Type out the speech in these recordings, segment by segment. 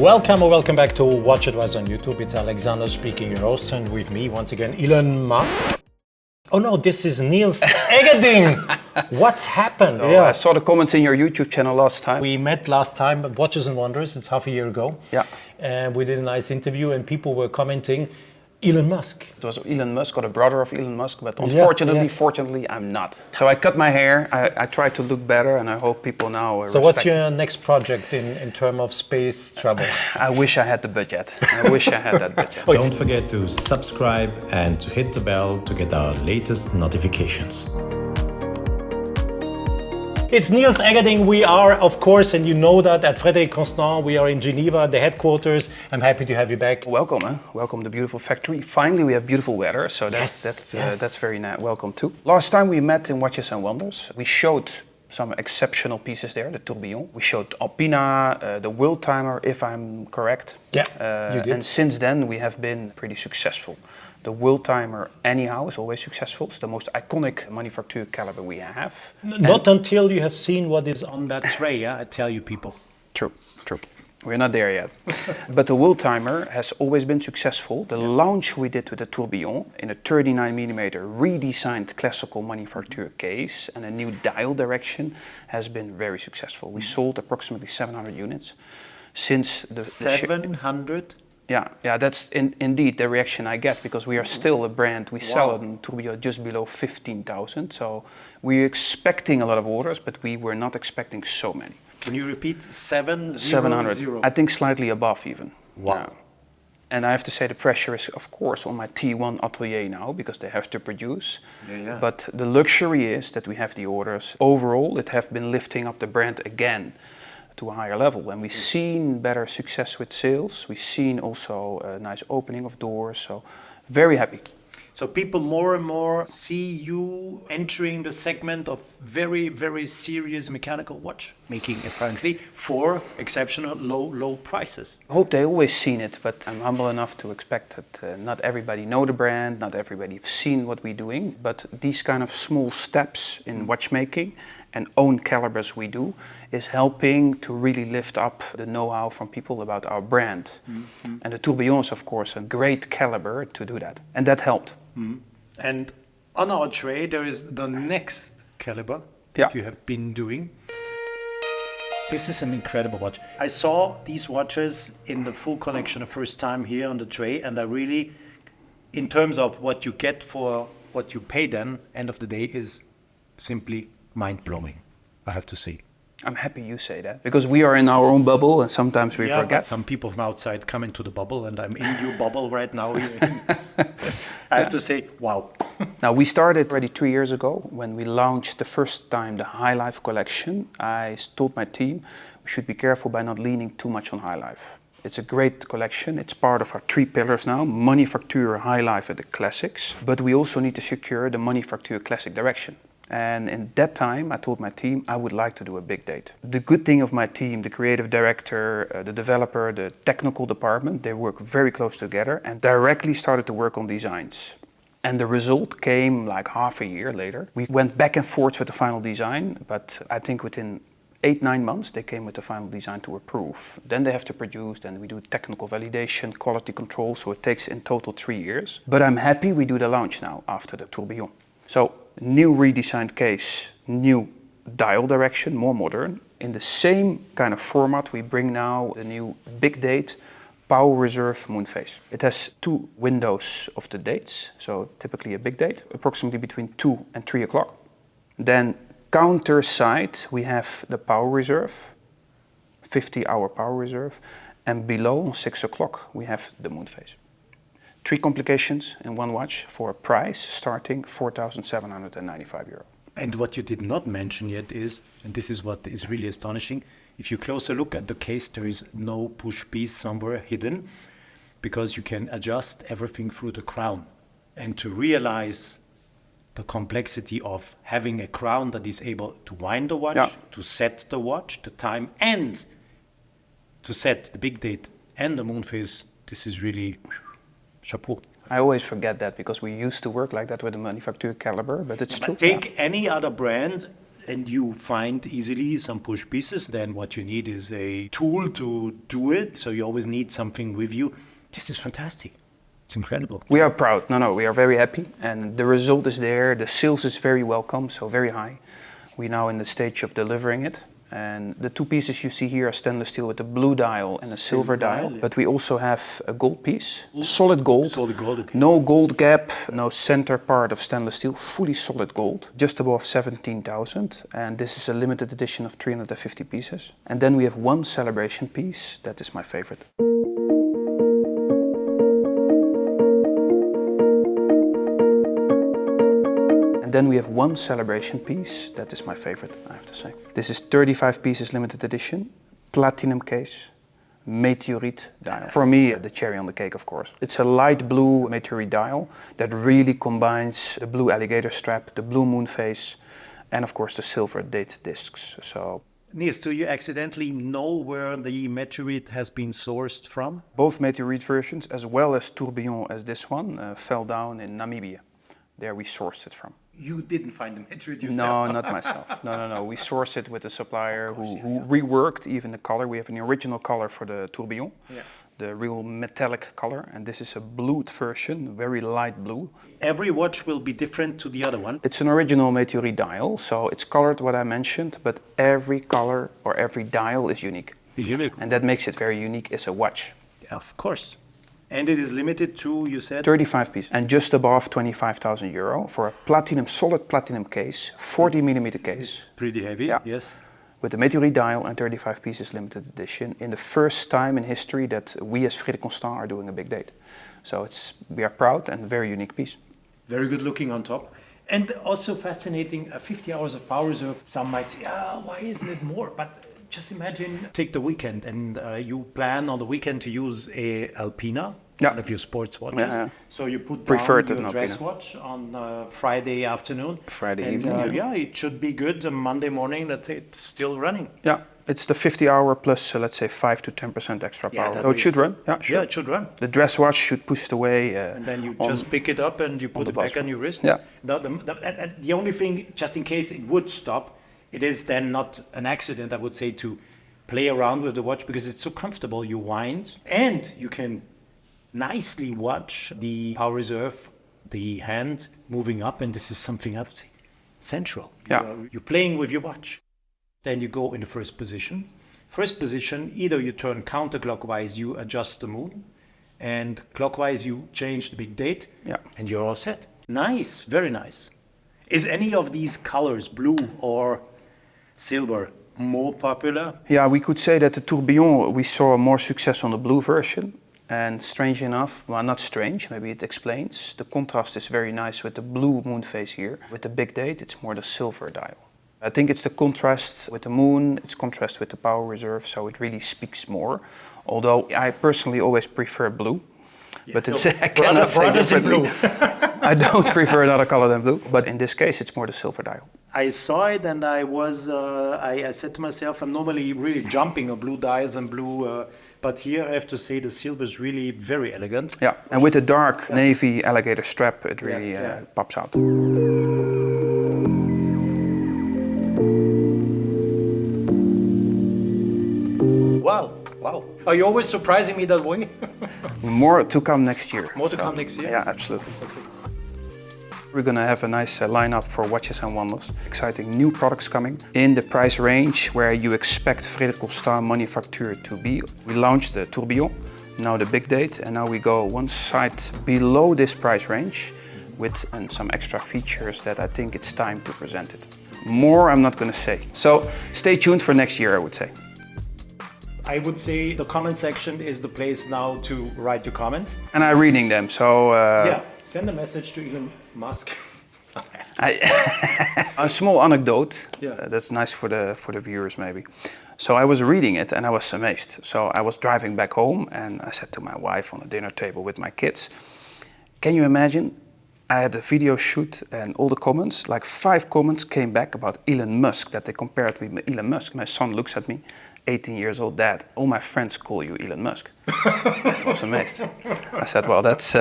Welcome or welcome back to WatchAdvisor on YouTube. It's Alexander speaking, your host, and with me once again, Elon Musk. Oh no, this is Niels Eggerding. What's happened? Oh, yeah. I saw the comments in your YouTube channel last time. We met last time at Watches and Wonders. It's half a year ago. Yeah. And we did a nice interview and people were commenting, Elon Musk. It was Elon Musk or the brother of Elon Musk, but unfortunately, fortunately, I'm not. So I cut my hair, I try to look better, and I hope people now So what's your next project in terms of space travel? I wish I had the budget. I wish I had that budget. Don't forget to subscribe and to hit the bell to get our latest notifications. It's Niels Eggerding. We are, of course, and you know that, at Frederique Constant. We are in Geneva, the headquarters. I'm happy to have you back. Welcome, welcome to the beautiful factory. Finally, we have beautiful weather, so that's very nice. Welcome too. Last time we met in Watches and Wonders, we showed some exceptional pieces there, the tourbillon. We showed Alpina, the world timer, if I'm correct. Yeah, you did. And since then, we have been pretty successful. The world timer, anyhow, is always successful. It's the most iconic manufacture caliber we have. Not until you have seen what is on that tray, yeah? I tell you people. True. We're not there yet. But the world timer has always been successful. The launch we did with the tourbillon in a 39mm redesigned classical manufacture case and a new dial direction has been very successful. We sold approximately 700 units since the 700? Yeah, that's indeed the reaction I get, because we are still a brand. We sell in tourbillon just below 15,000. So we're expecting a lot of orders, but we were not expecting so many. Can you repeat? 700? 700. I think slightly above even. Wow. Yeah. And I have to say the pressure is, of course, on my T1 atelier now, because they have to produce. Yeah. But the luxury is that we have the orders. Overall, it have been lifting up the brand again to a higher level, and we've seen better success with sales. We've seen also a nice opening of doors, so very happy. So people more and more see you entering the segment of very, very serious mechanical watchmaking, apparently, for exceptional low prices. I hope they always seen it, but I'm humble enough to expect that not everybody know the brand, not everybody have seen what we're doing, but these kind of small steps in watchmaking and own calibers we do is helping to really lift up the know-how from people about our brand. Mm-hmm. And the tourbillon is, of course, a great caliber to do that, and that helped. Mm-hmm. And on our tray there is the next caliber that you have been doing. This is an incredible watch. I saw these watches in the full collection the first time here on the tray, and I really, in terms of what you get for what you pay then, end of the day, is simply mind-blowing, I have to say. I'm happy you say that, because we are in our own bubble and sometimes we forget. Some people from outside come into the bubble, and I'm in your bubble right now. I have to say, wow. Now, we started already 3 years ago when we launched the first time the High Life collection. I told my team we should be careful by not leaning too much on High Life. It's a great collection. It's part of our 3 pillars now: manufacture, High Life, and the classics. But we also need to secure the manufacture classic direction. And in that time, I told my team I would like to do a big date. The good thing of my team, the creative director, the developer, the technical department, they work very close together and directly started to work on designs. And the result came like half a year later. We went back and forth with the final design, but I think within 8-9 months they came with the final design to approve. Then they have to produce, then we do technical validation, quality control, so it takes in total 3 years. But I'm happy we do the launch now after the tourbillon. So, new redesigned case, new dial direction, more modern. In the same kind of format, we bring now the new big date, power reserve moon phase. It has 2 windows of the dates, so typically a big date, approximately between 2 and 3 o'clock. Then counter side, we have the power reserve, 50-hour power reserve, and below 6 o'clock, we have the moon phase. 3 complications in one watch for a price starting €4,795. And what you did not mention yet is, and this is what is really astonishing, if you closer look at the case, there is no push piece somewhere hidden, because you can adjust everything through the crown. And to realize the complexity of having a crown that is able to wind the watch, to set the watch, the time, and to set the big date and the moon phase, this is really chapeau. I always forget that because we used to work like that with the manufacturer Calibre, but it's true. Take any other brand, and you find easily some push pieces, then what you need is a tool to do it. So you always need something with you. This is fantastic. It's incredible. We are proud. No, we are very happy, and the result is there. The sales is very welcome, so very high. We're now in the stage of delivering it. And the two pieces you see here are stainless steel with a blue dial and a silver dial. Yeah. But we also have a gold piece, solid gold. Solid gold, okay. No gold gap, no center part of stainless steel, fully solid gold, just above 17,000. And this is a limited edition of 350 pieces. And then we have one celebration piece, that is my favorite. Then we have one celebration piece, that is my favorite, I have to say. This is 35 pieces limited edition, platinum case, meteorite dial. For me, the cherry on the cake, of course. It's a light blue meteorite dial that really combines the blue alligator strap, the blue moon face, and of course the silver date discs. So Niels, do you accidentally know where the meteorite has been sourced from? both meteorite versions, as well as tourbillon as this one, fell down in Namibia. There we sourced it from. You didn't find the meteorite yourself? No, not myself. No. We sourced it with a supplier who reworked even the color. We have an original color for the tourbillon, the real metallic color, and this is a blued version, very light blue. Every watch will be different to the other one. It's an original meteorite dial, so it's colored what I mentioned, but every color or every dial is unique. Unique. And that makes it very unique as a watch. Of course. And it is limited to, you said? 35 pieces and just above 25,000 euro for a platinum, solid platinum case, 40 millimeter case. It's pretty heavy, Yeah. yes. With a meteorite dial and 35 pieces limited edition in the first time in history that we as Frederique Constant are doing a big date. So we are proud and a very unique piece. Very good looking on top. And also fascinating, 50 hours of power reserve. Some might say, why isn't it more? But just imagine, take the weekend and you plan on the weekend to use a Alpina, one of your sports watches. Yeah. So you put Prefer down to your an dress Alpina. watch on Friday afternoon. Friday and, evening. yeah, it should be good. Monday morning that it's still running. Yeah, it's the 50 hour plus, let's say, 5 to 10% extra power. that So it should is- run. Yeah, sure. Yeah, it should run. The dress watch should push it away. And then you just pick it up and you put the it back bus. on your wrist. Yeah. And the only thing, just in case it would stop, it is then not an accident, I would say, to play around with the watch because it's so comfortable. You wind and you can nicely watch the power reserve, the hand moving up, and this is something I would say central. Yeah. You're playing with your watch. Then you go in the first position. First position, either you turn counterclockwise, you adjust the moon, and clockwise you change the big date, and you're all set. Nice, very nice. Is any of these colors, blue or silver, more popular? Yeah, we could say that the tourbillon, we saw more success on the blue version. And strange enough, well, not strange, maybe it explains. The contrast is very nice with the blue moon phase here. With the big date, it's more the silver dial. I think it's the contrast with the moon, it's contrast with the power reserve, so it really speaks more. Although I personally always prefer blue. But it's, I cannot say differently. I don't prefer another color than blue, but in this case, it's more the silver dial. I saw it and I was, I said to myself, I'm normally really jumping on blue dials and blue, but here I have to say the silver is really very elegant. Yeah, and with the dark navy alligator strap, it really pops out. Wow, wow. Are you always surprising me that way? More to come next year. More to come next year? Yeah, absolutely. Okay. We're going to have a nice lineup for Watches and Wonders. Exciting new products coming in the price range where you expect Frederique Constant manufacturer to be. We launched the tourbillon, now the big date, and now we go one side below this price range with some extra features that I think it's time to present it. More I'm not going to say. So stay tuned for next year, I would say. I would say the comment section is the place now to write your comments. And I'm reading them, so... yeah, send a message to Elon Musk. A small anecdote, Yeah. that's nice for the viewers maybe. So I was reading it and I was amazed. So I was driving back home and I said to my wife on a dinner table with my kids, can you imagine? I had a video shoot and all the comments, like 5 comments came back about Elon Musk, that they compared with Elon Musk. My son looks at me, 18 years old, Dad, all my friends call you Elon Musk. I was amazed. I said, well, that's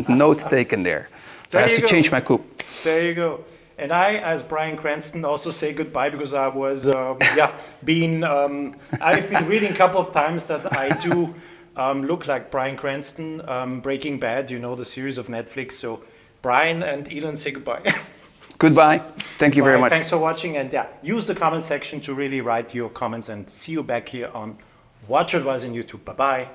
note taken there. So I have to change my coupe. There you go. And I, as Brian Cranston, also say goodbye because I was, I've been reading a couple of times that I do look like Brian Cranston, Breaking Bad, you know, the series of Netflix. So Brian and Elon, say goodbye. Goodbye. Thank you very much. Thanks for watching, and use the comment section to really write your comments, and see you back here on WatchAdvisor on YouTube. Bye-bye.